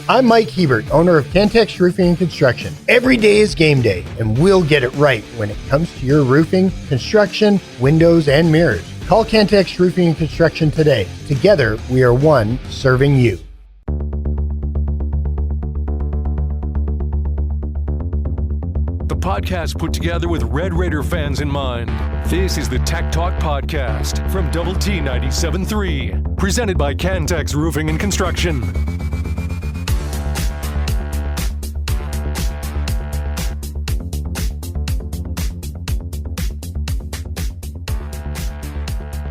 I'm Mike Hebert, owner of Cantex Roofing and Construction. Every day is game day, and we'll get it right when it comes to your roofing, construction, windows, and mirrors. Call Cantex Roofing and Construction today. Together, we are one serving you. The podcast put together with Red Raider fans in mind. This is the Tech Talk Podcast from Double T 97.3, presented by Cantex Roofing and Construction.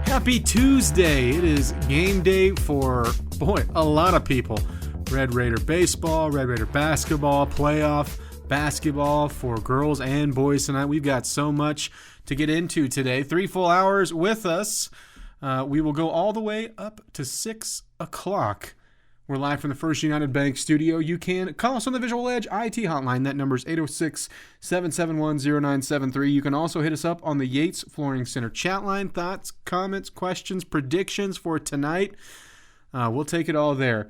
Happy Tuesday. It is game day for, a lot of people. Red Raider baseball, Red Raider basketball, playoff basketball for girls and boys tonight. We've got so much to get into today. 3 full hours with us. We will go all the way up to 6 o'clock. We're live from the First United Bank studio. You can call us on the Visual Edge IT hotline. That number is 806-771-0973. You can also hit us up on the Yates Flooring Center chat line. Thoughts, comments, questions, predictions for tonight. We'll take it all there.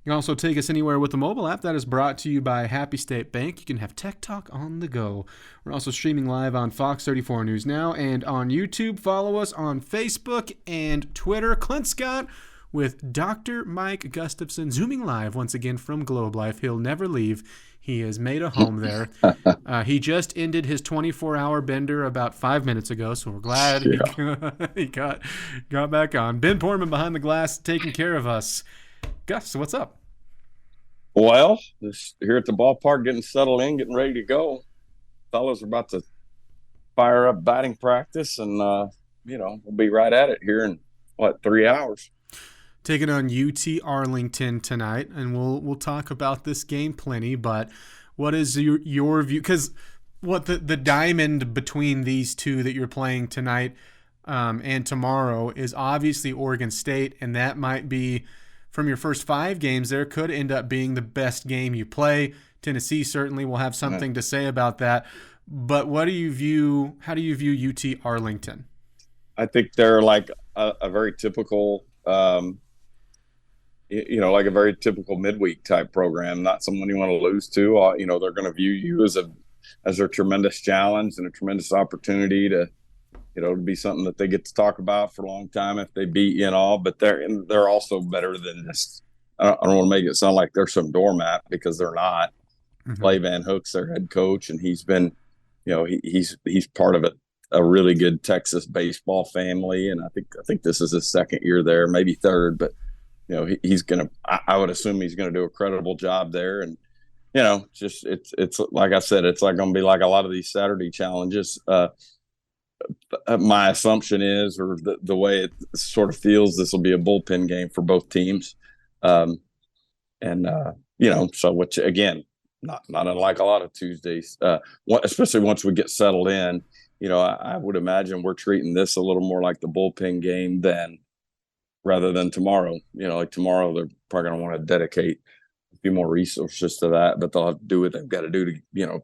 You can also take us anywhere with the mobile app. That is brought to you by Happy State Bank. You can have Tech Talk on the go. We're also streaming live on Fox 34 News Now and on YouTube. Follow us on Facebook and Twitter. Clint Scott with Dr. Mike Gustafson, zooming live once again from Globe Life. He'll never leave. He has made a home there. He just ended his 24-hour bender about 5 minutes ago, so we're glad he got back on. Ben Portman behind the glass taking care of us. Gus, what's up? Well, just here at the ballpark, getting settled in, getting ready to go. Fellas are about to fire up batting practice, and we'll be right at it here in 3 hours. Taking on UT Arlington tonight, and we'll talk about this game plenty. But what is your view? Because the diamond between these two that you're playing tonight and tomorrow is obviously Oregon State, and that might be, from your first 5 games, there could end up being the best game you play. Tennessee certainly will have something to say about that. But how do you view UT Arlington? I think they're like a very typical, like a very typical midweek type program, not someone you want to lose to. They're going to view you as a tremendous challenge and a tremendous opportunity to be something that they get to talk about for a long time if they beat you and all. But they're also better than just. I don't want to make it sound like they're some doormat, because they're not. Mm-hmm. Clay Van Hook's their head coach, and he's been, he's part of a really good Texas baseball family, and I think this is his 2nd year there, maybe 3rd, but he's gonna. I would assume he's gonna do a credible job there, and just it's like I said, it's like gonna be like a lot of these Saturday challenges. My assumption is, or the way it sort of feels, this will be a bullpen game for both teams. So which again, not unlike a lot of Tuesdays, especially once we get settled in, I would imagine we're treating this a little more like the bullpen game rather than tomorrow. Like tomorrow, they're probably going to want to dedicate a few more resources to that, but they'll have to do what they've got to do to,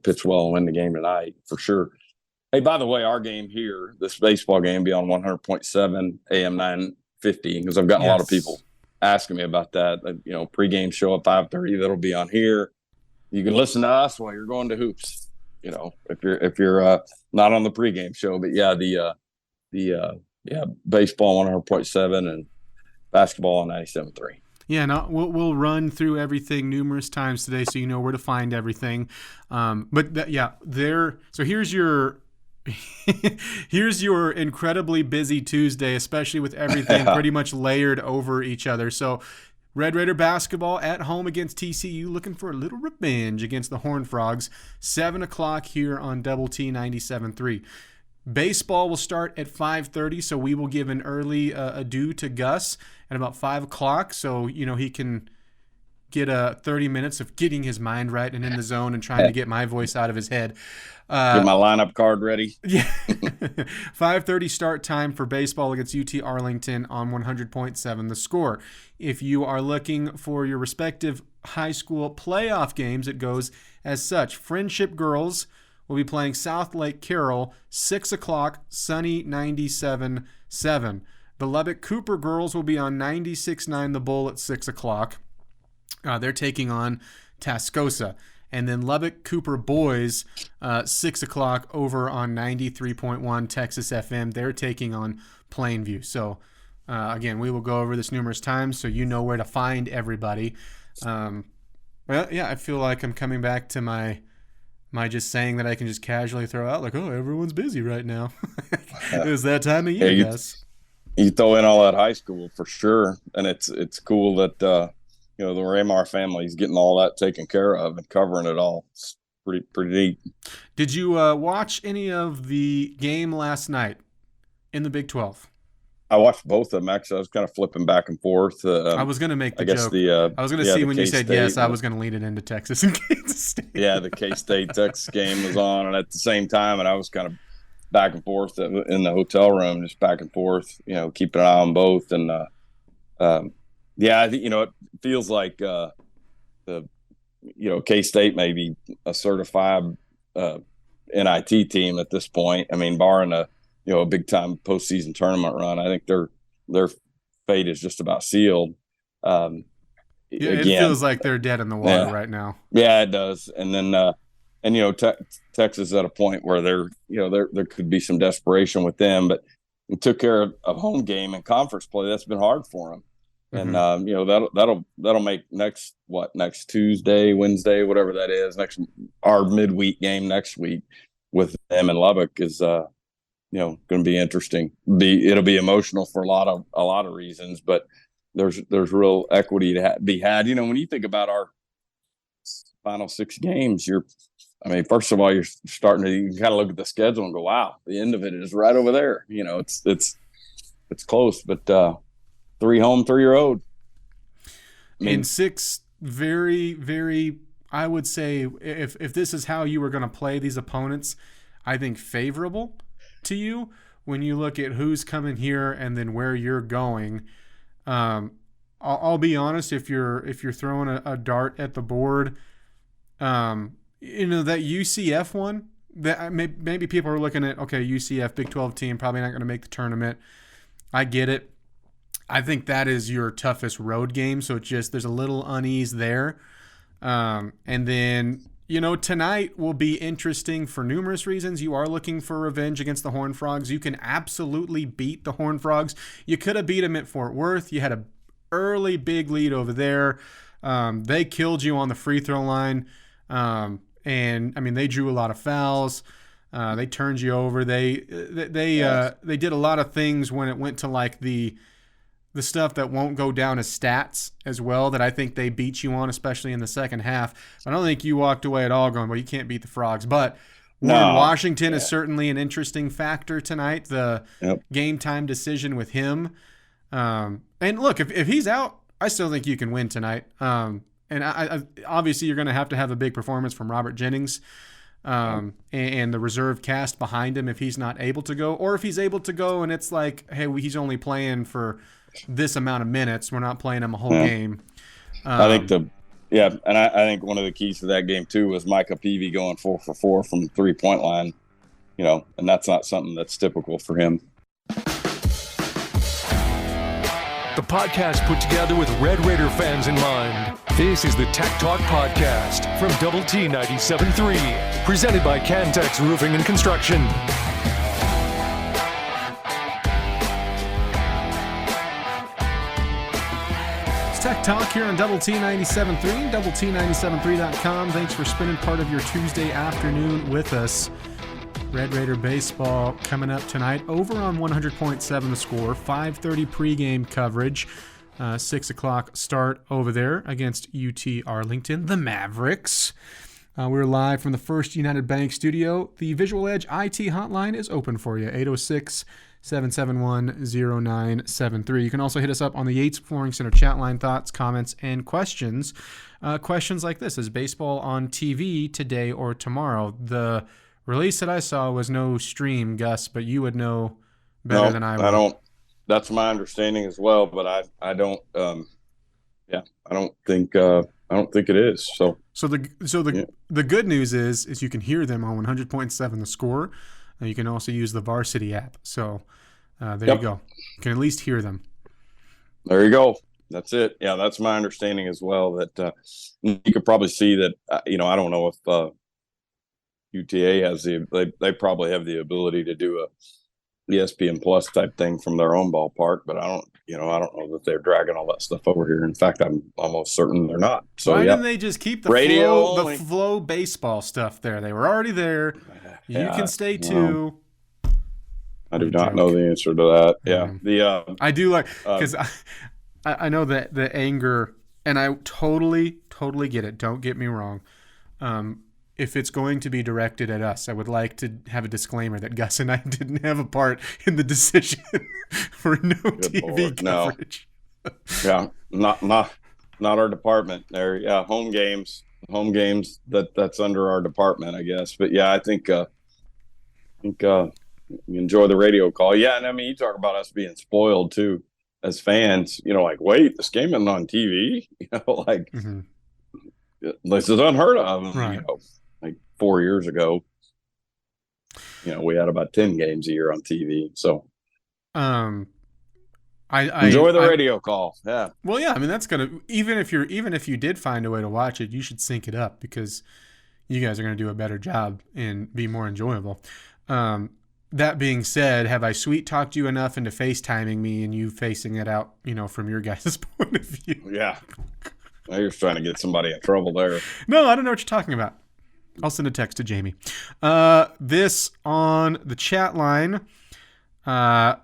pitch well and win the game tonight for sure. Hey, by the way, our game here, this baseball game, be on 100.7 AM 950, because I've gotten a lot of people asking me about that. Pregame show at 5:30, that'll be on here. You can listen to us while you're going to hoops. If you're not on the pregame show, but the baseball 100.7 and basketball on 97.3. Yeah, no, we'll run through everything numerous times today, so you know where to find everything. So here's your. Here's your incredibly busy Tuesday, especially with everything pretty much layered over each other. So Red Raider basketball at home against TCU, looking for a little revenge against the Horned Frogs. 7 o'clock here on Double T 97.3. Baseball will start at 5:30, so we will give an early adieu to Gus at about 5 o'clock, so he can get 30 minutes of getting his mind right and in the zone and trying to get my voice out of his head. Get my lineup card ready. Yeah. 5:30 start time for baseball against UT Arlington on 100.7 The Score. If you are looking for your respective high school playoff games, it goes as such. Friendship Girls will be playing South Lake Carroll, 6 o'clock, sunny 97.7. The Lubbock Cooper Girls will be on 96.9 The Bull at 6 o'clock. They're taking on Tascosa. And then Lubbock Cooper boys, 6 o'clock over on 93.1 Texas FM. They're taking on Plainview. So, again, we will go over this numerous times so you know where to find everybody. Well, yeah, I feel like I'm coming back to my just saying that I can just casually throw out like, oh, everyone's busy right now. It was that time of year, I guess. You throw in all that high school for sure, and it's cool that the Raymar family is getting all that taken care of and covering it all. It's pretty neat. Did you watch any of the game last night in the Big 12? I watched both of them. Actually, I was kind of flipping back and forth. I was going to make the joke. I was going to see when you said yes, I was going to lead it into Texas and Kansas State. Yeah, the K-State Texas game was on, and at the same time, and I was kind of back and forth in the hotel room, just back and forth, keeping an eye on both. And I think it feels like K-State may be a certified NIT team at this point. I mean, barring a big time postseason tournament run, I think their fate is just about sealed. It feels like they're dead in the water right now. Yeah, it does. And then Texas at a point where there could be some desperation with them, but they took care of home game and conference play. That's been hard for them. And that'll make next Tuesday, Wednesday, whatever that is, our midweek game next week with them and Lubbock is going to be interesting. It'll be emotional for a lot of reasons, but there's real equity to be had. When you think about our final 6 games, first of all, you're starting to you kind of look at the schedule and go, wow, the end of it is right over there. It's close, but 3 home, 3 road. In 6 very, very, I would say if this is how you were going to play these opponents, I think favorable to you when you look at who's coming here and then where you're going. I'll be honest, if you're throwing a dart at the board, that UCF one, that maybe people are looking at, okay, UCF Big 12 team probably not going to make the tournament. I get it. I think that is your toughest road game, so there's a little unease there. And then, tonight will be interesting for numerous reasons. You are looking for revenge against the Horned Frogs. You can absolutely beat the Horned Frogs. You could have beat them at Fort Worth. You had an early big lead over there. They killed you on the free throw line. They drew a lot of fouls. They turned you over. They did a lot of things when it went to like the stuff that won't go down as stats as well that I think they beat you on, especially in the second half. I don't think you walked away at all going, well, you can't beat the Frogs. But Warren Washington is certainly an interesting factor tonight, the game time decision with him. And look, if he's out, I still think you can win tonight. And I obviously you're going to have a big performance from Robert Jennings and the reserve cast behind him if he's not able to go. Or if he's able to go and it's like, hey, he's only playing for this amount of minutes. We're not playing him a whole game. I think I think one of the keys to that game too was Micah Peavy going 4 for 4 from the 3-point line, and that's not something that's typical for him. The podcast put together with Red Raider fans in mind. This is the Tech Talk Podcast from Double T 97.3, presented by Cantex Roofing and Construction. Tech Talk here on Double T 97.3, Double T97.3.com. Thanks for spending part of your Tuesday afternoon with us. Red Raider baseball coming up tonight over on 100.7 The Score, 5:30 pregame coverage, 6 o'clock start over there against UT Arlington, the Mavericks. We're live from the First United Bank studio. The Visual Edge IT hotline is open for you, 806-771-0973. You can also hit us up on the Yates Flooring Center chat line, thoughts, comments, and questions. Questions like this: is baseball on TV today or tomorrow? The release that I saw was no stream, Gus, but you would know better than I would. I don't. That's my understanding as well, but I don't. I don't think it is. So the good news is you can hear them on 100.7 The Score. You can also use the Varsity app. So there you go. You can at least hear them. There you go. That's it. Yeah, that's my understanding as well. That you could probably see that. I don't know if UTA has they probably have the ability to do a ESPN Plus type thing from their own ballpark, but I don't know that they're dragging all that stuff over here. In fact, I'm almost certain they're not. So why yeah, didn't they just keep the radio flow, only. the flow baseball stuff there? They were already there. You Yeah, can stay too. I do not know the answer to that. Yeah, I do like because I know that the anger, and I totally get it. Don't get me wrong. If it's going to be directed at us, I would like to have a disclaimer that Gus and I didn't have a part in the decision for no TV coverage. No. Yeah, not our department there. Yeah, home games. That's under our department, I guess. But yeah, I think you enjoy the radio call. Yeah, and I mean, you talk about us being spoiled too as fans. Like, wait, this game isn't on TV. Like this is unheard of. Right. Like 4 years ago, we had about 10 games a year on TV. So, I enjoy the radio call. Yeah. Well, yeah. I mean, that's gonna even if you did find a way to watch it, you should sync it up because you guys are gonna do a better job and be more enjoyable. That being said, have I sweet talked you enough into FaceTiming me and you facing it out, from your guys' point of view? Yeah. Now you're trying to get somebody in trouble there. No, I don't know what you're talking about. I'll send a text to Jamie. This on the chat line. By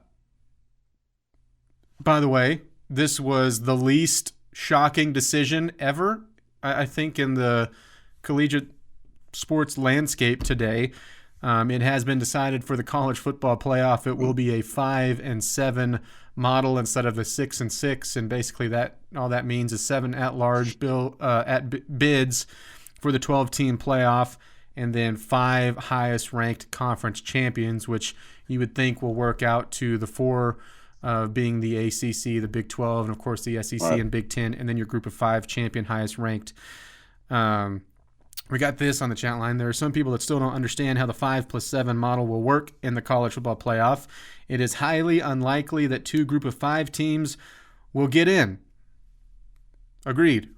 the way, this was the least shocking decision ever, I think, in the collegiate sports landscape today. It has been decided for the college football playoff it will be a 5-7 model instead of a 6-6, and basically all that means is 7 at-large bids for the 12-team playoff, and then 5 highest-ranked conference champions, which you would think will work out to the 4 being the ACC, the Big 12, and of course the SEC right. and Big 10, and then your group of 5 champion highest-ranked. We got this on the chat line. There are some people that still don't understand how the 5+7 model will work in the college football playoff. It is highly unlikely that 2 group of 5 teams will get in. Agreed.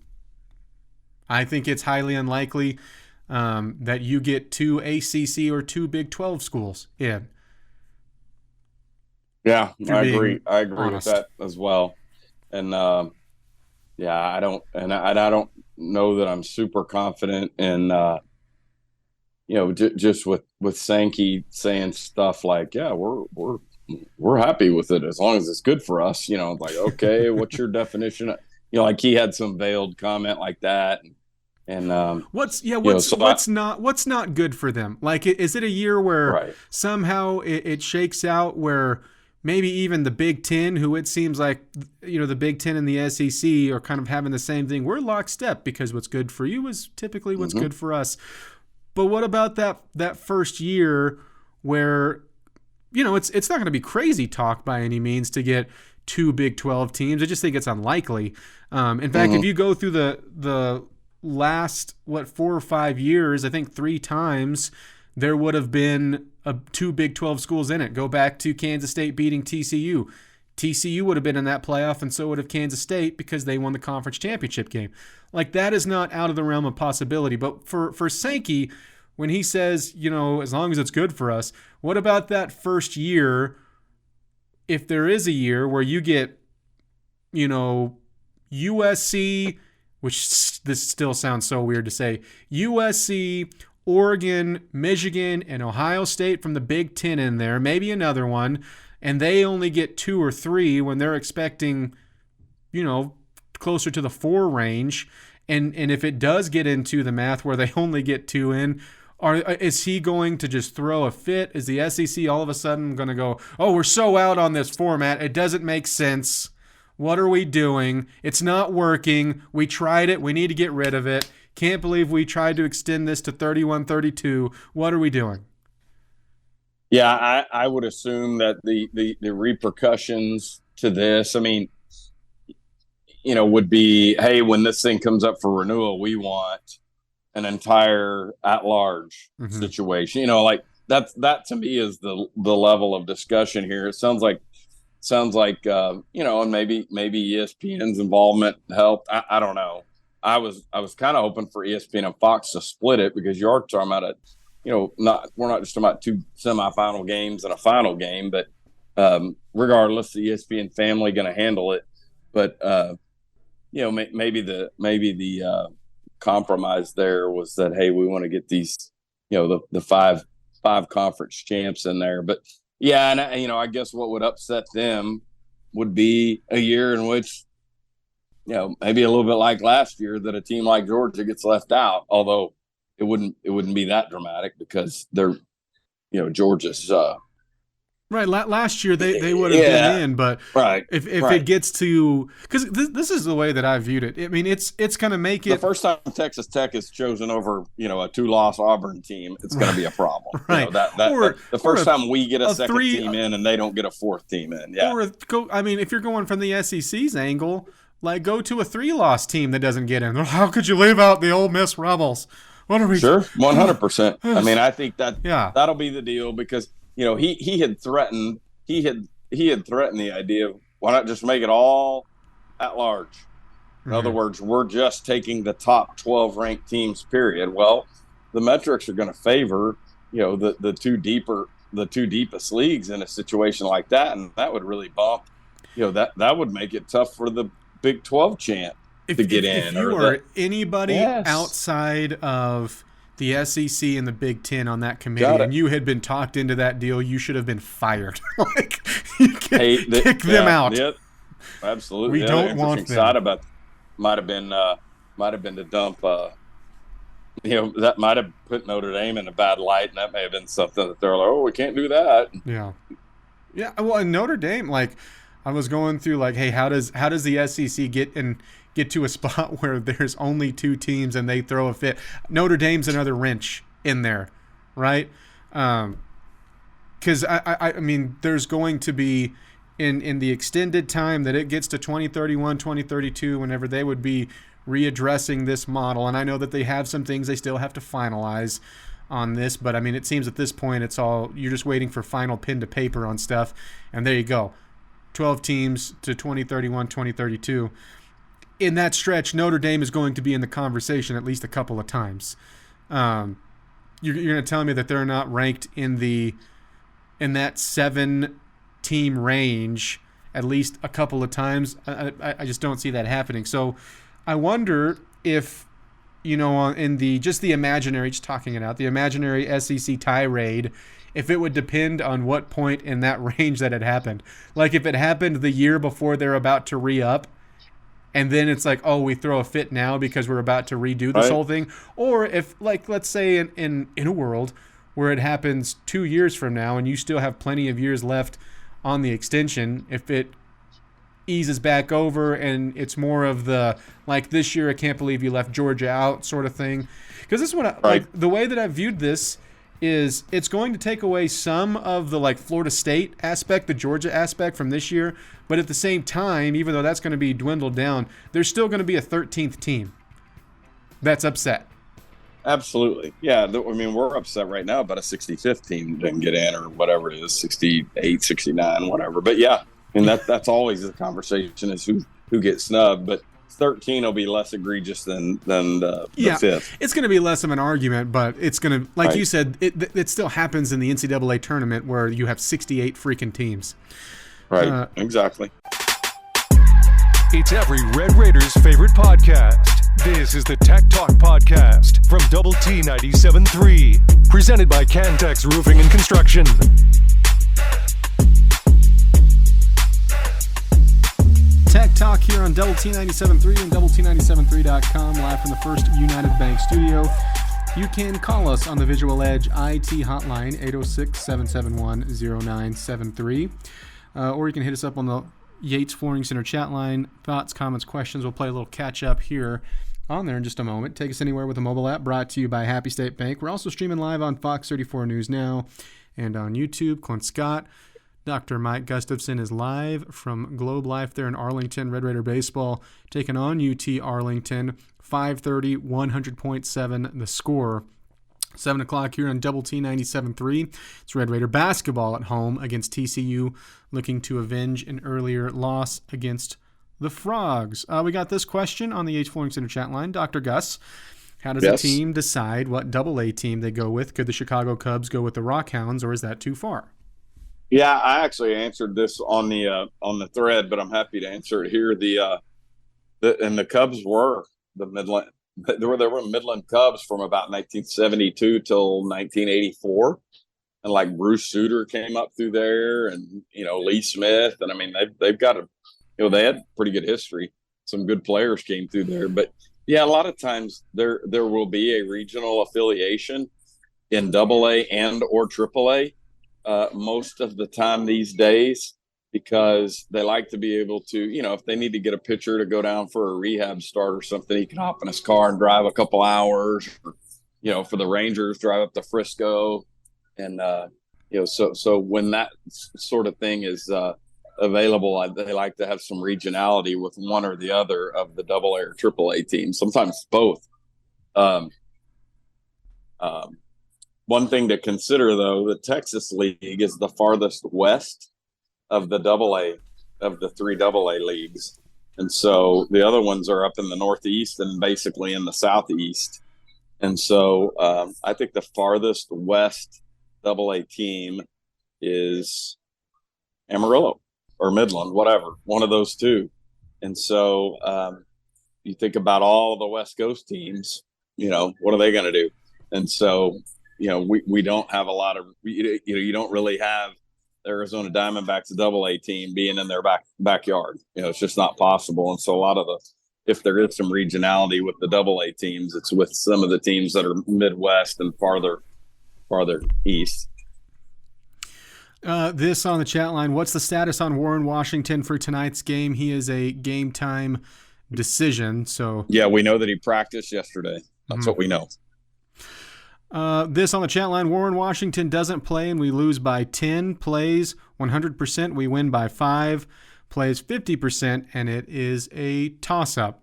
I think it's highly unlikely that you get 2 ACC or 2 Big 12 schools in. Yeah, I agree. I agree honest. with that as well. And I don't know that I'm super confident in just with Sankey saying stuff like, yeah, we're happy with it as long as it's good for us. Like, okay, what's your definition? Like he had some veiled comment like that. And what's not good for them? Like, is it a year where somehow it shakes out where maybe even the Big Ten, who it seems like, the Big Ten and the SEC are kind of having the same thing. We're lockstep because what's good for you is typically what's good for us. But what about that first year where, it's not going to be crazy talk by any means to get 2 Big 12 teams. I just think it's unlikely. In fact, if you go through the last, 4 or 5 years, I think 3 times there would have been 2 Big 12 schools in it. Go back to Kansas State beating TCU. TCU would have been in that playoff, and so would have Kansas State because they won the conference championship game. Like, that is not out of the realm of possibility. But for Sankey, when he says, as long as it's good for us, what about that first year, if there is a year where you get, USC, which this still sounds so weird to say, USC, Oregon, Michigan, and Ohio State from the Big Ten in there, maybe another one, and they only get 2 or 3 when they're expecting, closer to the 4 range. And if it does get into the math where they only get 2 in, is he going to just throw a fit? Is the SEC all of a sudden going to go, oh, we're so out on this format, it doesn't make sense. What are we doing? It's not working. We tried it. We need to get rid of it. Can't believe we tried to extend this to 31-32. What are we doing? Yeah, I would assume that the repercussions to this, would be, hey, when this thing comes up for renewal, we want an entire at-large situation. Like that to me is the level of discussion here. It sounds like sounds like and maybe ESPN's involvement helped. I don't know. I was kind of hoping for ESPN and Fox to split it, because you are talking about we're not just talking about two semifinal games and a final game, but regardless, the ESPN family going to handle it. But maybe the compromise there was that, hey, we want to get these the five conference champs in there. But yeah, and I guess what would upset them would be a year in which maybe a little bit like last year, that a team like Georgia gets left out, although it wouldn't be that dramatic, because they're Georgia's right. Last year they would have been in, but right. if it gets to, because this is the way that I viewed it. I mean, it's going to make it the first time Texas Tech is chosen over a 2-loss Auburn team, it's going to be a problem. Right. The first time we get a second team in and they don't get a fourth team in. Yeah. If you're going from the SEC's angle, like, go to a 3-loss team that doesn't get in. How could you leave out the Ole Miss Rebels? What are we? Sure, 100%. I mean, I think that'll be the deal, because he had threatened the idea of, why not just make it all at large? In other words, we're just taking the top 12 ranked teams, period. Well, the metrics are going to favor the two deepest leagues in a situation like that, and that would really bump. That would make it tough for the Big 12 champ to get in. If you are anybody outside of the SEC and the Big Ten on that committee, and you had been talked into that deal, you should have been fired. Kick them out. Yep, absolutely. We don't want them. Side about might have been to dump. That might have put Notre Dame in a bad light, and that may have been something that they're like, oh, we can't do that. Yeah. Well, in Notre Dame, like, I was going through, like, hey, how does the SEC get to a spot where there's only 2 teams and they throw a fit? Notre Dame's another wrench in there, right? Because I mean, there's going to be in the extended time that it gets to 2031, 2032, whenever they would be readdressing this model. And I know that they have some things they still have to finalize on this, but I mean, it seems at this point you're just waiting for final pen to paper on stuff, and there you go. 12 teams to 2031, 2032. In that stretch, Notre Dame is going to be in the conversation at least a couple of times. You're going to tell me that they're not ranked in that 7-team range at least a couple of times? I just don't see that happening. So I wonder if, in the imaginary, just talking it out, the imaginary SEC tirade, if it would depend on what point in that range that had happened. Like, if it happened the year before they're about to re-up, and then it's like, oh, we throw a fit now because we're about to redo this whole thing. Or if, like, let's say in a world where it happens 2 years from now and you still have plenty of years left on the extension, if it eases back over and it's more of the, like, this year I can't believe you left Georgia out sort of thing. Because this is what like, the way that I viewed this is it's going to take away some of the, like, Florida State aspect, the Georgia aspect from this year, but at the same time, even though that's going to be dwindled down, there's still going to be a 13th team that's upset. Absolutely. Yeah, I mean, we're upset right now about a 65th team didn't get in, or whatever it is, 68, 69, whatever. But yeah, I mean, that's always the conversation, is who gets snubbed. But 13 will be less egregious than the fifth. It's going to be less of an argument, but it's going to, like you said, it still happens in the NCAA tournament where you have 68 freaking teams. Right, exactly. It's every Red Raiders' favorite podcast. This is the Tech Talk Podcast from Double T 97.3, presented by Cantex Roofing and Construction. Tech Talk here on Double T 97.3 and Double T97.3.com, live from the First United Bank studio. You can call us on the Visual Edge IT hotline, 806-771-0973. Or you can hit us up on the Yates Flooring Center chat line. Thoughts, comments, questions. We'll play a little catch-up here on there in just a moment. Take us anywhere with a mobile app, brought to you by Happy State Bank. We're also streaming live on Fox 34 News Now and on YouTube. Clint Scott, Dr. Mike Gustafson is live from Globe Life there in Arlington. Red Raider Baseball taking on UT Arlington. 5:30, 100.7 the score. 7 o'clock here on Double T 97.3. It's Red Raider basketball at home against TCU, looking to avenge an earlier loss against the Frogs. We got this question on the Yates Flooring Center chat line. Dr. Gus, how does a team decide what double-A team they go with? Could the Chicago Cubs go with the Rockhounds, or is that too far? Yeah, I actually answered this on the thread, but I'm happy to answer it here. And the Cubs were the Midland. There were Midland Cubs from about 1972 till 1984, and like Bruce Sutter came up through there, and Lee Smith, and I mean they've got they had pretty good history. Some good players came through there, but yeah, a lot of times there will be a regional affiliation in Double-A and or Triple-A most of the time these days, because they like to be able to, if they need to get a pitcher to go down for a rehab start or something, he can hop in his car and drive a couple hours, or, for the Rangers, drive up to Frisco. And, so when that sort of thing is available, they like to have some regionality with one or the other of the Double-A or Triple-A teams, sometimes both. One thing to consider, though, the Texas League is the farthest west of the Double-A, of the 3 Double-A leagues. And so the other ones are up in the Northeast and basically in the Southeast. And so I think the farthest west Double-A team is Amarillo or Midland, whatever, one of those two. And so you think about all the West Coast teams, what are they going to do? And so, we don't have a lot of, you don't really have Arizona Diamondbacks Double-A team being in their backyard. It's just not possible. And so a lot of if there is some regionality with the Double-A teams, it's with some of the teams that are Midwest and farther east. This on the chat line, what's the status on Warren Washington for tonight's game? He is a game time decision. So yeah, we know that he practiced yesterday. That's what we know. This on the chat line, Warren Washington doesn't play and we lose by 10, plays 100%, we win by 5, plays 50%, and it is a toss-up.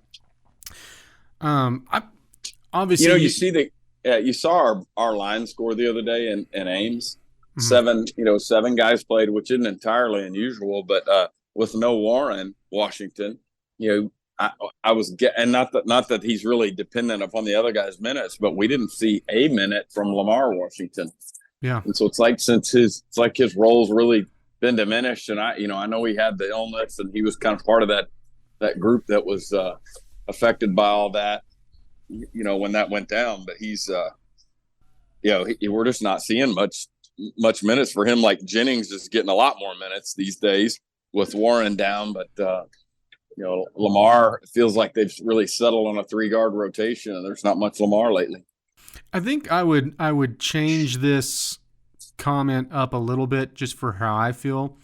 Obviously, you saw our line score the other day in Ames. 7 guys played, which isn't entirely unusual, but with no Warren Washington, I was getting, not that he's really dependent upon the other guy's minutes, but we didn't see a minute from Lamar Washington. Yeah. And so it's like his role's really been diminished. And I know he had the illness and he was kind of part of that group that was affected by all that, when that went down, but he's, we're just not seeing much minutes for him. Like Jennings is getting a lot more minutes these days with Warren down, but, Lamar, it feels like they've really settled on a 3-guard rotation, and there's not much Lamar lately. I think I would change this comment up a little bit just for how I feel.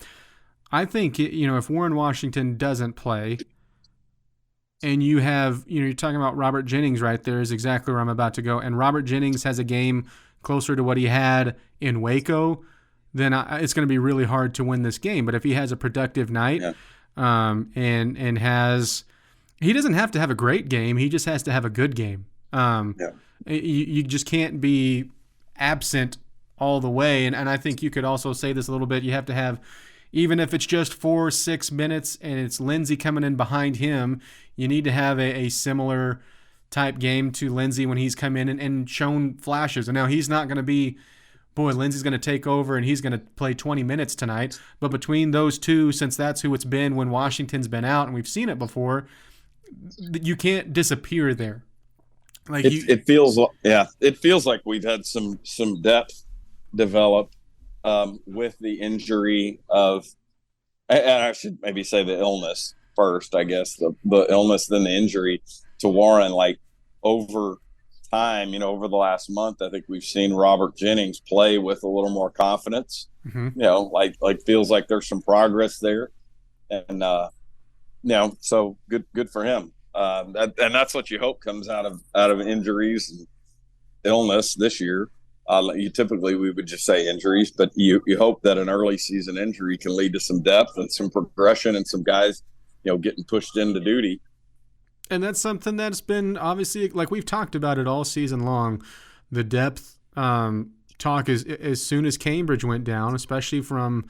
I think, if Warren Washington doesn't play and you have, you're talking about Robert Jennings right there is exactly where I'm about to go, and Robert Jennings has a game closer to what he had in Waco, then it's going to be really hard to win this game. But if he has a productive night, and he doesn't have to have a great game. He just has to have a good game. You just can't be absent all the way. And I think you could also say this a little bit. You have to have, even if it's just 4 or 6 minutes and it's Lindsey coming in behind him, you need to have a similar type game to Lindsey when he's come in and shown flashes. And now he's not going to be, Lindsey's going to take over and he's going to play 20 minutes tonight. But between those two, since that's who it's been when Washington's been out, and we've seen it before, you can't disappear there. Like it feels like we've had some depth develop with the injury of, and I should maybe say the illness first, I guess, the illness, then the injury to Warren, like over time, over the last month, I think we've seen Robert Jennings play with a little more confidence. Like feels like there's some progress there, and so good for him. And that's what you hope comes out of injuries and illness this year. We would just say injuries, but you hope that an early season injury can lead to some depth and some progression and some guys, getting pushed into duty. And that's something that's been obviously, like we've talked about it all season long, the depth talk as soon as Cambridge went down, especially from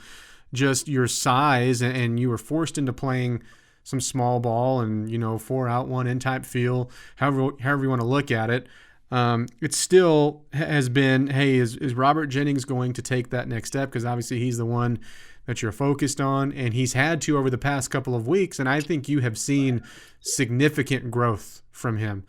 just your size, and you were forced into playing some small ball and, 4 out, 1 in type feel, however you want to look at it. It still has been, hey, is Robert Jennings going to take that next step? Because obviously he's the one that you're focused on, and he's had to over the past couple of weeks, and I think you have seen significant growth from him.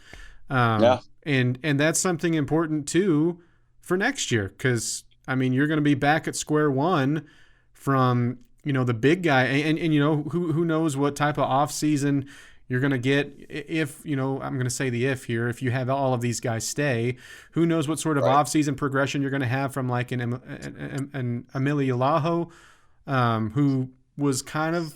And that's something important too for next year, because you're going to be back at square one from the big guy, and who knows what type of off season you're going to get if I'm going to say the if here, if you have all of these guys stay, who knows what sort of off season progression you're going to have from like an Emiliolaho, who was kind of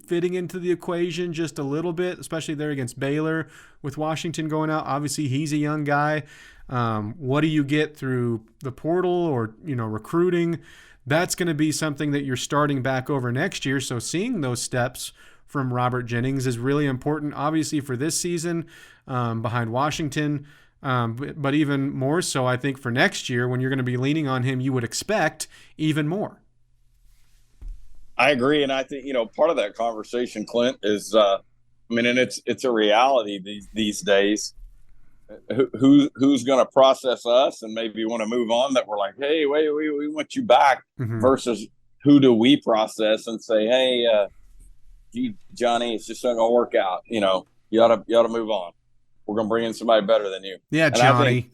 fitting into the equation just a little bit, especially there against Baylor with Washington going out. Obviously he's a young guy. What do you get through the portal or recruiting? That's going to be something that you're starting back over next year. So seeing those steps from Robert Jennings is really important, obviously, for this season behind Washington. But even more so, I think, for next year, when you're going to be leaning on him, you would expect even more. I agree. And I think, part of that conversation, Clint, is, and it's a reality these days. Who's going to process us and maybe want to move on, that we're like, hey, wait, we want you back, versus who do we process and say, hey, Johnny, it's just not going to work out. You ought to move on. We're going to bring in somebody better than you. Yeah, Johnny.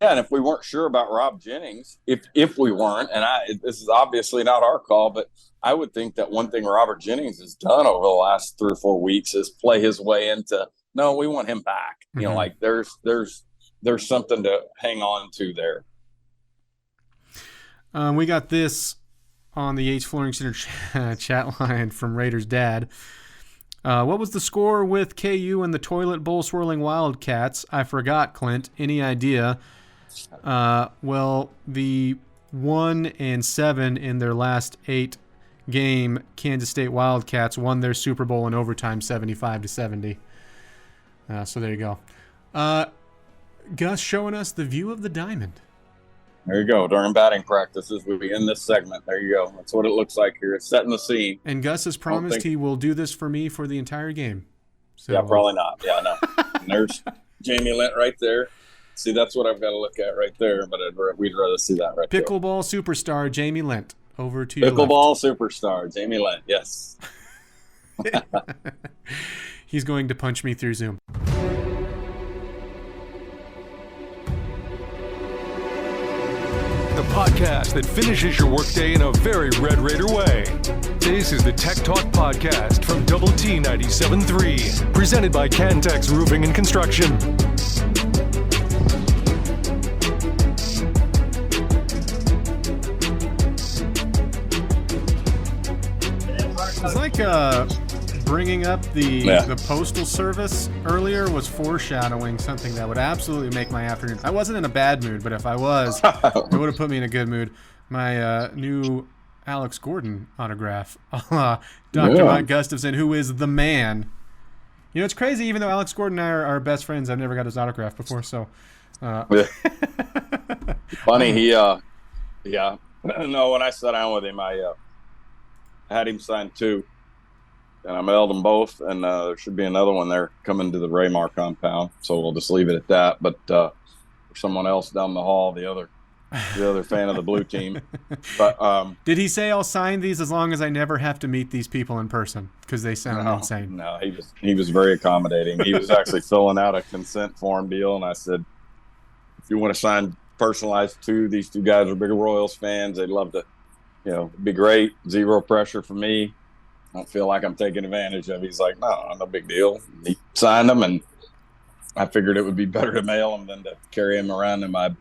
And if we weren't sure about Rob Jennings, if we weren't, and this is obviously not our call, but I would think that one thing Robert Jennings has done over the last 3 or 4 weeks is play his way into, no, we want him back. Like there's something to hang on to there. We got this on the Yates Flooring Center chat line from Raiders Dad. What was the score with KU and the toilet bowl swirling Wildcats? I forgot, Clint. Any idea? Well, the 1-7 in their last 8 game, Kansas State Wildcats won their Super Bowl in overtime, 75-70. So there you go. Gus showing us the view of the diamond. There you go. During batting practices, we begin this segment. There you go. That's what it looks like here. It's setting the scene. And Gus has promised he will do this for me for the entire game. So, yeah, probably not. Yeah, no. And there's Jamie Lent right there. See, that's what I've got to look at right there, but we'd rather see that right there. Pickleball superstar Jamie Lent. Over to you. Pickleball superstar Jamie Lent. Yes. He's going to punch me through Zoom. The podcast that finishes your workday in a very Red Raider way. This is the Tech Talk Podcast from Double T 97.3, presented by Cantex Roofing and Construction. It's like bringing up the Postal Service earlier was foreshadowing something that would absolutely make my afternoon. I wasn't in a bad mood, but if I was, it would have put me in a good mood. My new Alex Gordon autograph, Dr. Mike Gustafson, who is the man. It's crazy, even though Alex Gordon and I are best friends, I've never got his autograph before, so. Funny, he, no, when I sat down with him, I had him sign 2. And I mailed them both, and there should be another one there coming to the Raymar compound. So we'll just leave it at that. But for someone else down the hall, the other fan of the blue team. But did he say I'll sign these as long as I never have to meet these people in person? Because they sound insane. No, he was very accommodating. He was actually filling out a consent form deal, and I said, if you want to sign personalized to these 2 guys are bigger Royals fans, they'd love to. It'd be great. 0 pressure for me. I don't feel like I'm taking advantage of it. He's like, no big deal. He signed them, and I figured it would be better to mail them than to carry them around in my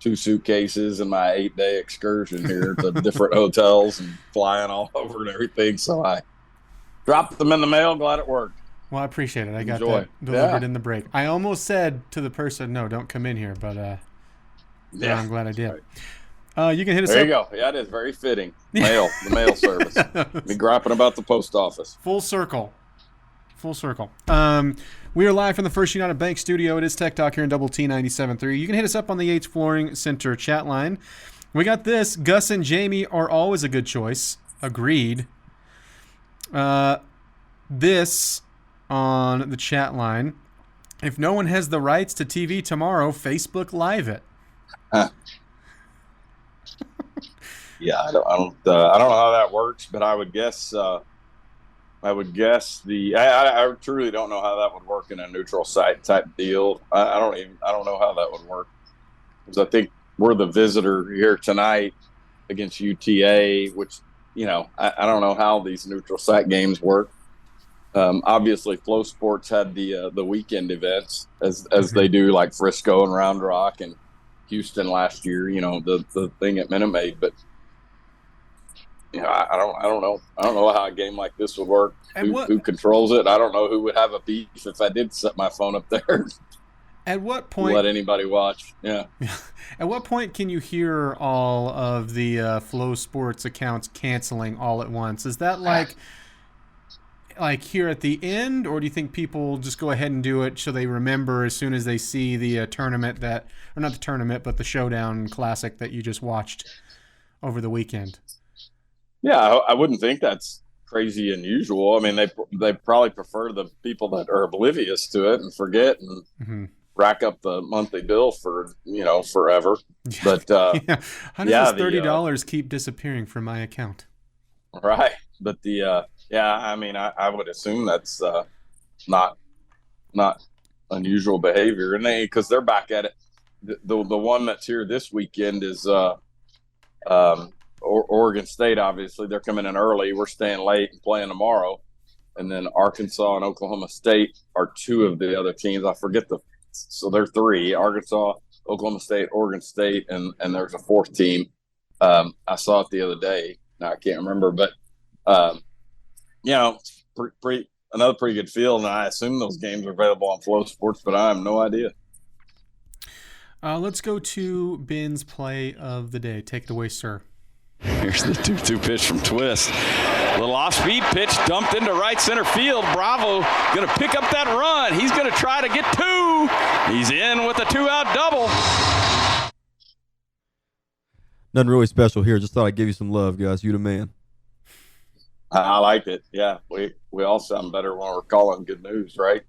2 suitcases and my 8-day excursion here to different hotels and flying all over and everything. So I dropped them in the mail. Glad it worked. Well, I appreciate it. I got that delivered in the break. I almost said to the person, no, don't come in here, but I'm glad I did. Right. You can hit us there up. You go. Yeah, it is very fitting. The mail service. Me griping about the post office. Full circle. Full circle. We are live from the First United Bank studio. It is Tech Talk here in Double T 97.3. You can hit us up on the Yates Flooring Center chat line. We got this. Gus and Jamie are always a good choice. Agreed. This on the chat line. If no one has the rights to TV tomorrow, Facebook Live it. Yeah, I don't know how that works, but I would guess. I truly don't know how that would work in a neutral site type deal. I don't know how that would work, because I think we're the visitor here tonight against UTA, which, you know, I don't know how these neutral site games work. Obviously, Flow Sports had the weekend events as they do, like Frisco and Round Rock and Houston last year. You know, the thing at Minute Maid, but you know, I don't know. I don't know how a game like this would work. Who controls it? I don't know who would have a beef if I did set my phone up there. At what point? Let anybody watch? Yeah. At what point can you hear all of the Flow Sports accounts canceling all at once? Is that like here at the end, or do you think people just go ahead and do it so they remember as soon as they see the tournament or not the tournament, but the Showdown Classic that you just watched over the weekend? Yeah, I wouldn't think that's crazy unusual. I mean, they probably prefer the people that are oblivious to it and forget and rack up the monthly bill for, you know, forever. But yeah. How does this $30 keep disappearing from my account? Right. But I mean, I would assume that's not unusual behavior, and because they're back at it. The one that's here this weekend is Oregon State. Obviously, they're coming in early. We're staying late and playing tomorrow, and then Arkansas and Oklahoma State are two of the other teams. I forget so they're three: Arkansas, Oklahoma State, Oregon State, and there's a fourth team. I saw it the other day. Now I can't remember, but you know, another pretty good field, and I assume those games are available on Flow Sports, but I have no idea. Let's go to Ben's play of the day. Take it away, sir. Here's the 2-2 pitch from Twist. A little off-speed pitch dumped into right center field. Bravo going to pick up that run. He's going to try to get two. He's in with a two-out double. Nothing really special here. Just thought I'd give you some love, guys. You the man. I like it. Yeah, we all sound better when we're calling good news, right?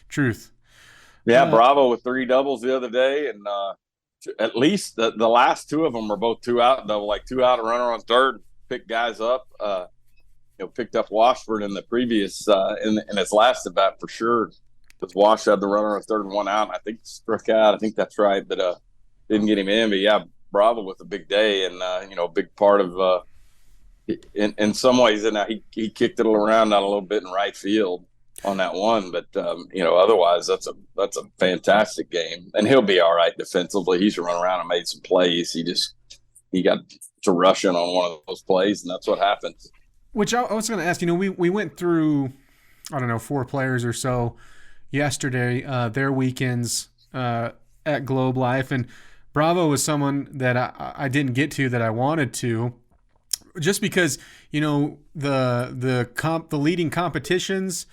Truth. Yeah, Bravo with 3 doubles the other day, and at least the last 2 of them were both 2-out double, like 2-out, a runner on third, picked guys up. Picked up Washburn in the previous in his last at bat for sure, because Wash had the runner on third and 1 out. And I think struck out. I think that's right, but didn't get him in. But yeah, Bravo with a big day, and a big part of. In some ways, and he kicked it around out a little bit in right field on that one, but otherwise that's a fantastic game, and he'll be all right defensively. He's run around and made some plays. He got to rush in on one of those plays, and that's what happens. Which I was going to ask. We went through 4 players or so yesterday, their weekends at Globe Life, and Bravo was someone that I didn't get to that I wanted to. Just because, the leading competitions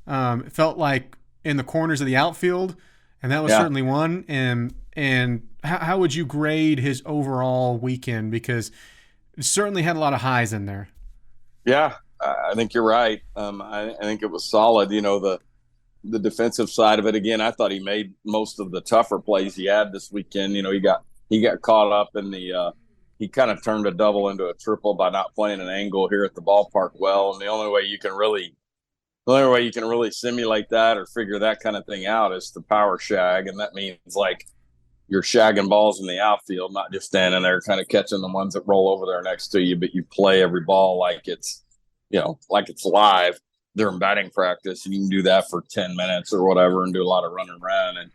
felt like in the corners of the outfield, and that was certainly one. And how would you grade his overall weekend? Because it certainly had a lot of highs in there. Yeah, I think you're right. I think it was solid. The defensive side of it. Again, I thought he made most of the tougher plays he had this weekend. He got caught up in the. He kind of turned a double into a triple by not playing an angle here at the ballpark well. And the only way you can really simulate that or figure that kind of thing out is to power shag. And that means like you're shagging balls in the outfield, not just standing there kind of catching the ones that roll over there next to you, but you play every ball like it's live during batting practice. And you can do that for 10 minutes or whatever and do a lot of run and run. And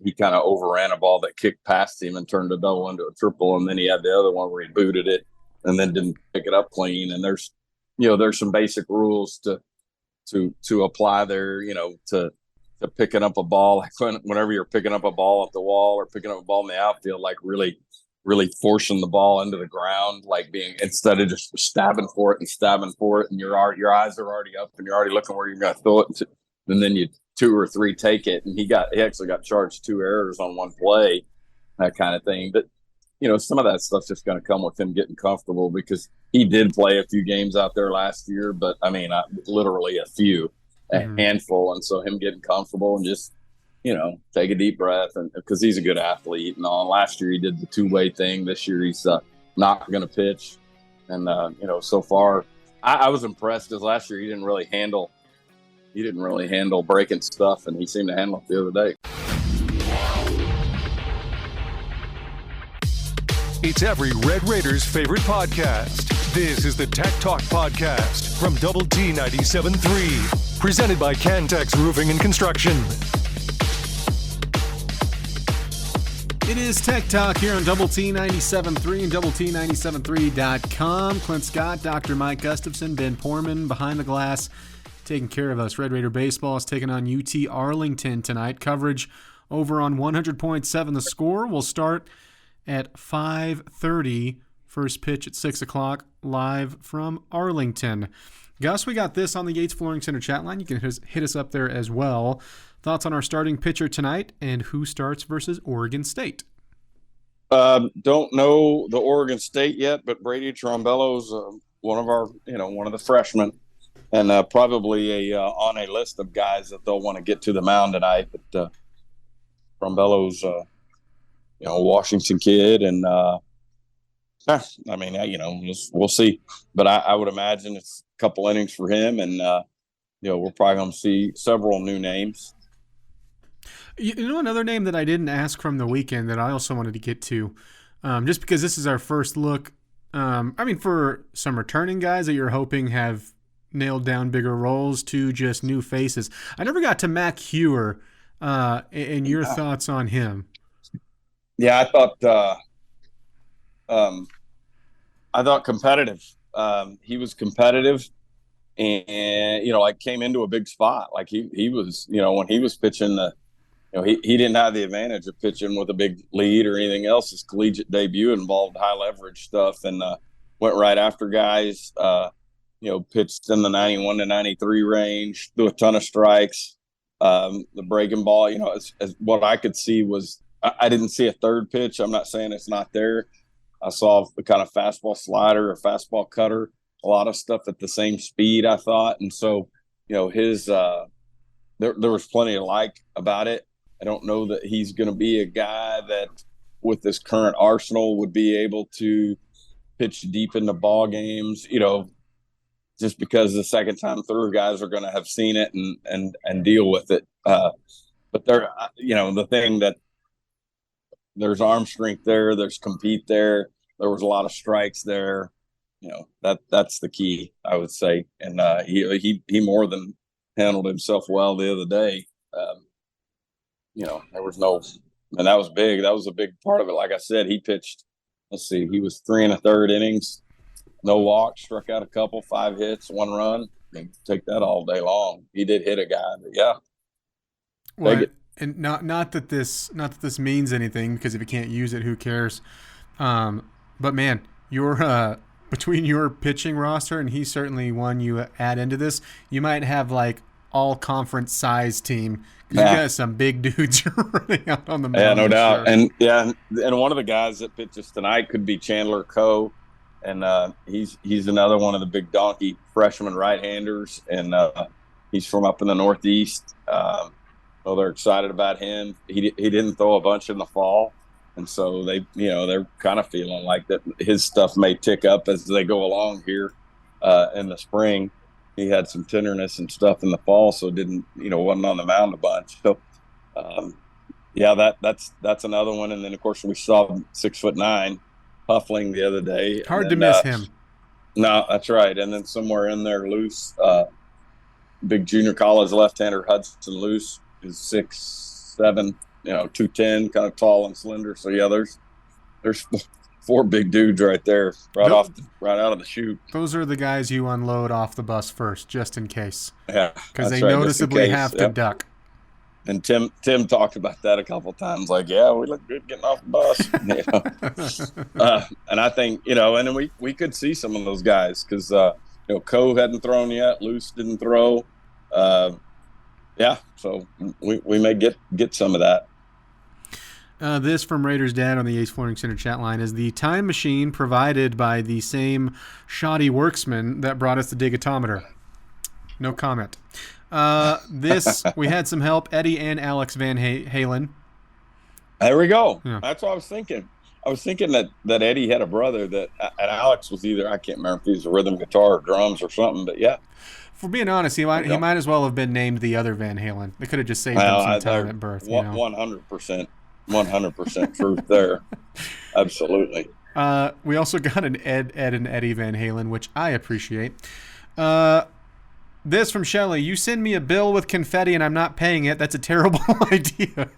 he kind of overran a ball that kicked past him and turned a double into a triple. And then he had the other one where he booted it and then didn't pick it up clean. And there's some basic rules to apply there, to picking up a ball. Like whenever you're picking up a ball at the wall or picking up a ball in the outfield, like really really forcing the ball into the ground, like being instead of just stabbing for it, and your eyes are already up and you're already looking where you're going to throw it to, and then you 2 or 3 take it, and he actually got charged 2 errors on one play, that kind of thing. But some of that stuff's just going to come with him getting comfortable, because he did play a few games out there last year, but I mean, literally a few, a handful, and so him getting comfortable and just take a deep breath, and because he's a good athlete. And last year he did the 2-way thing. This year he's not going to pitch, and so far I was impressed, because last year he didn't really handle breaking stuff, and he seemed to handle it the other day. It's every Red Raiders' favorite podcast. This is the Tech Talk Podcast from Double T 97.3, presented by Cantex Roofing and Construction. It is Tech Talk here on Double T 97.3 and Double T 97.3.com. Clint Scott, Dr. Mike Gustafson, Ben Poorman behind the glass, taking care of us. Red Raider Baseball is taking on UT Arlington tonight. Coverage over on 100.7 The Score will start at 5:30. First pitch at 6 o'clock, live from Arlington. Gus, we got this on the Yates Flooring Center chat line. You can hit us up there as well. Thoughts on our starting pitcher tonight and who starts versus Oregon State? Don't know the Oregon State yet, but Brady Trombello's one of the freshmen, and probably on a list of guys that they'll want to get to the mound tonight. But Trombello's Washington kid, and I mean, we'll see. But I would imagine it's a couple innings for him, and we're probably going to see several new names. Another name that I didn't ask from the weekend that I also wanted to get to, just because this is our first look. For some returning guys that you're hoping have nailed down bigger roles to just new faces. I never got to Mac Hewer, and your thoughts on him. Yeah, I thought competitive. He was competitive, and came into a big spot. Like he was, when he was pitching he didn't have the advantage of pitching with a big lead or anything else. His collegiate debut involved high leverage stuff, and went right after guys. Pitched in the 91 to 93 range, threw a ton of strikes. The breaking ball, as what I could see was, I didn't see a third pitch. I'm not saying it's not there. I saw the kind of fastball slider, a fastball cutter, a lot of stuff at the same speed, I thought. And so, his there was plenty to like about it. I don't know that he's going to be a guy that, with this current arsenal, would be able to pitch deep into ball games, just because the second time through, guys are going to have seen it and deal with it. But there, the thing that, there's arm strength there, there's compete there. There was a lot of strikes there. That's the key, I would say. And he more than handled himself well the other day. There was no, and that was big. That was a big part of it. Like I said, he pitched, he was 3 1/3 innings, no walks, struck out a couple, 5 hits, 1 run. Take that all day long. He did hit a guy, but yeah. Well, and not that this means anything, because if you can't use it, who cares? But man, your between your pitching roster, and he's certainly one you add into this, you might have like all conference size team. You got some big dudes running out on the mound. Yeah, no doubt. Sure. And one of the guys that pitches tonight could be Chandler Coe, and he's another one of the big donkey freshman right-handers, and he's from up in the Northeast. So they're excited about him. He didn't throw a bunch in the fall, and so they're kind of feeling like that his stuff may tick up as they go along here in the spring. He had some tenderness and stuff in the fall, so wasn't on the mound a bunch. So that's another one. And then of course we saw 6'9" Huffling the other day. Hard to miss him. No, that's right. And then somewhere in there, loose, big junior college left-hander Hudson Loose is 6'7", 210, kind of tall and slender. So yeah, there's 4 big dudes right there, right out of the chute. Those are the guys you unload off the bus first, just in case. Yeah, because they noticeably have to duck. And Tim talked about that a couple of times. Like, yeah, we look good getting off the bus. And I think, and then we could see some of those guys because, Coe hadn't thrown yet. Luce didn't throw. So we may get some of that. This from Raiders Dad on the Ace Flooring Center chat line is the time machine provided by the same shoddy worksman that brought us the digitometer. No comment. We had some help, Eddie and Alex Van Halen. There we go. Yeah. That's what I was thinking. I was thinking that Eddie had a brother and Alex was either, I can't remember if he was a rhythm guitar or drums or something, but yeah. For being honest, he might as well have been named the other Van Halen. They could have just saved him some time at birth. 100% truth there. Absolutely. We also got an Ed and Eddie Van Halen, which I appreciate. This from Shelley. You send me a bill with confetti and I'm not paying it. That's a terrible idea.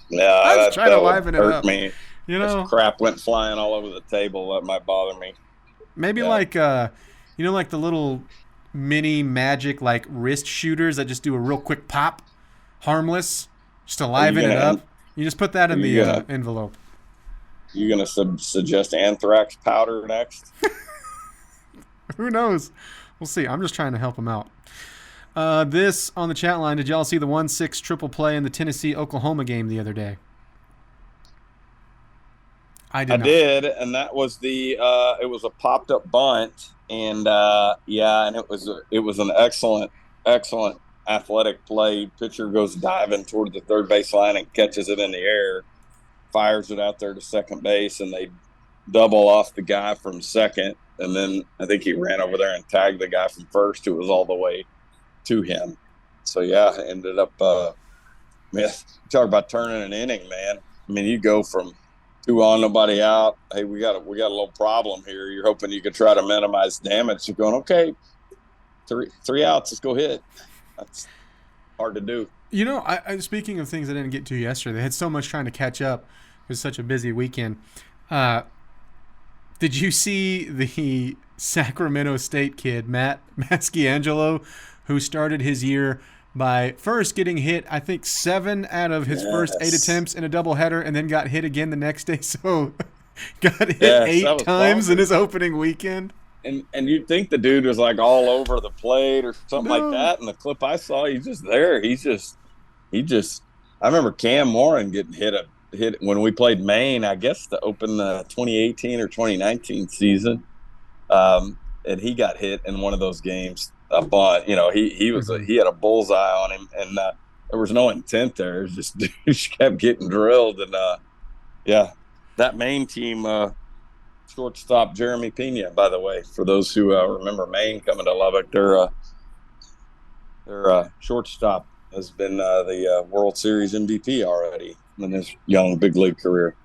Yeah, I was trying to liven it up. Me. This crap went flying all over the table. That might bother me. Maybe like the little mini magic like wrist shooters that just do a real quick pop, harmless, just to liven it up. You just put that in the envelope. You gonna suggest anthrax powder next? Who knows? We'll see. I'm just trying to help him out. This on the chat line. Did y'all see the 1-6 triple play in the Tennessee-Oklahoma game the other day? I did, and that was it was a popped up bunt, and and it was an excellent athletic play. Pitcher goes diving toward the third base line and catches it in the air, fires it out there to second base, and they double off the guy from second, and then I think he ran over there and tagged the guy from first who was all the way to him. So yeah, ended up talk about turning an inning, man. I mean, you go from 2 on, nobody out. Hey, we got a little problem here. You're hoping you could try to minimize damage. You're going, okay, three outs, let's go hit. That's hard to do. I speaking of things I didn't get to yesterday, they had so much trying to catch up. It was such a busy weekend. Did you see the Sacramento State kid, Matt Masciangelo, who started his year by first getting hit, I think 7 out of his first 8 attempts in a doubleheader, and then got hit again the next day. So got hit 8 times in his opening weekend. And you'd think the dude was like all over the plate or something like that. And the clip I saw, he's just there. He just. I remember Cam Moran getting hit when we played Maine, I guess, to open the 2018 or 2019 season. And he got hit in one of those games. A bunt, he had a bullseye on him, and there was no intent there. It was just dude kept getting drilled, and that Maine team, shortstop Jeremy Pena, by the way, for those who remember Maine coming to Lubbock, their shortstop has been the World Series MVP already in his young big league career.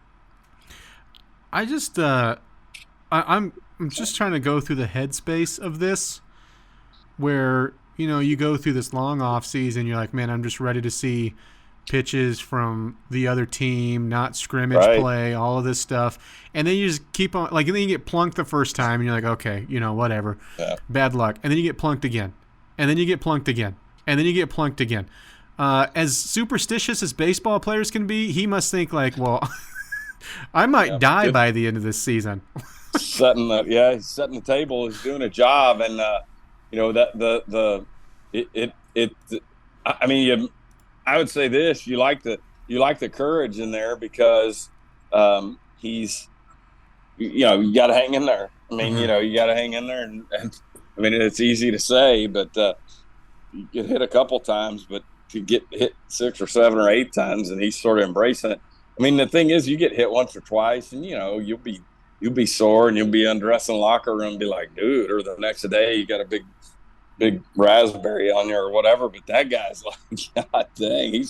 I just I'm just trying to go through the headspace of this. Where, you go through this long off season, you're like, man, I'm just ready to see pitches from the other team, not scrimmage play, all of this stuff. And then you just keep on, and then you get plunked the first time, and you're like, okay, whatever. Yeah. Bad luck. And then you get plunked again. And then you get plunked again. And then you get plunked again. As superstitious as baseball players can be, he must think like, well, I might die by the end of this season. He's setting the table, he's doing a job, and I would say this, you like the courage in there because he's, you got to hang in there. I mean, you got to hang in there, and I mean, it's easy to say, but you get hit a couple times, but you get hit 6 or 7 or 8 times, and he's sort of embracing it. I mean, the thing is, you get hit once or twice, and you'll be sore, and you'll be undressed in the locker room and be like, dude, or the next day you got a big raspberry on you or whatever. But that guy's like, God dang, he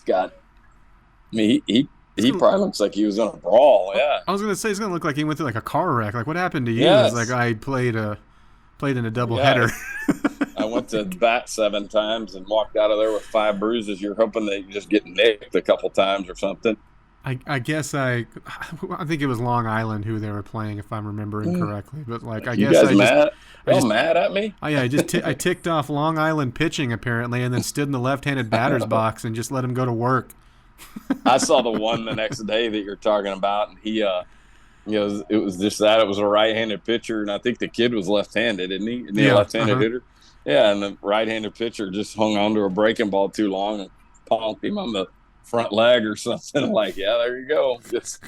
probably looks like he was in a brawl. Yeah. I was going to say, he's going to look like he went through like a car wreck. Like, what happened to you? Yes. It's like, I played in a double header. I went to bat 7 times and walked out of there with 5 bruises. You're hoping that you just get nicked a couple times or something. I guess I think it was Long Island who they were playing, if I'm remembering correctly. But like, I You guess guys mad? Y'all mad at me? Oh yeah, I ticked off Long Island pitching apparently, and then stood in the left-handed batter's box and just let him go to work. I saw the one the next day that you're talking about, and he, it was just that it was a right-handed pitcher, and I think the kid was left-handed, isn't he? Isn't he a left-handed hitter? Yeah, and the right-handed pitcher just hung on to a breaking ball too long and ponked him on the front leg or something. I'm like, yeah, there you go. Just,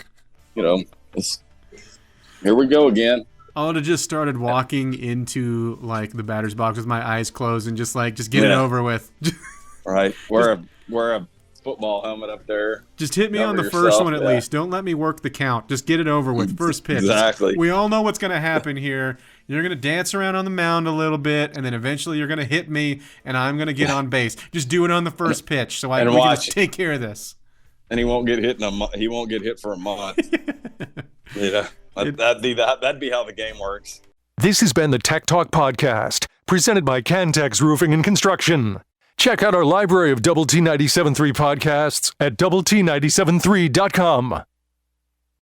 here we go again. I would have just started walking into like the batter's box with my eyes closed and just get it over with. Right. Wear a football helmet up there. Just hit me on the first one at least. Don't let me work the count. Just get it over with. First pitch. Exactly. We all know what's going to happen here. You're going to dance around on the mound a little bit, and then eventually you're going to hit me, and I'm going to get on base. Just do it on the first pitch, so we can just take care of this. And he won't get hit he won't get hit for a month. Yeah, that'd be how the game works. This has been the Tech Talk Podcast, presented by Cantex Roofing and Construction. Check out our library of Double T 97.3 podcasts at doublet97.3.com.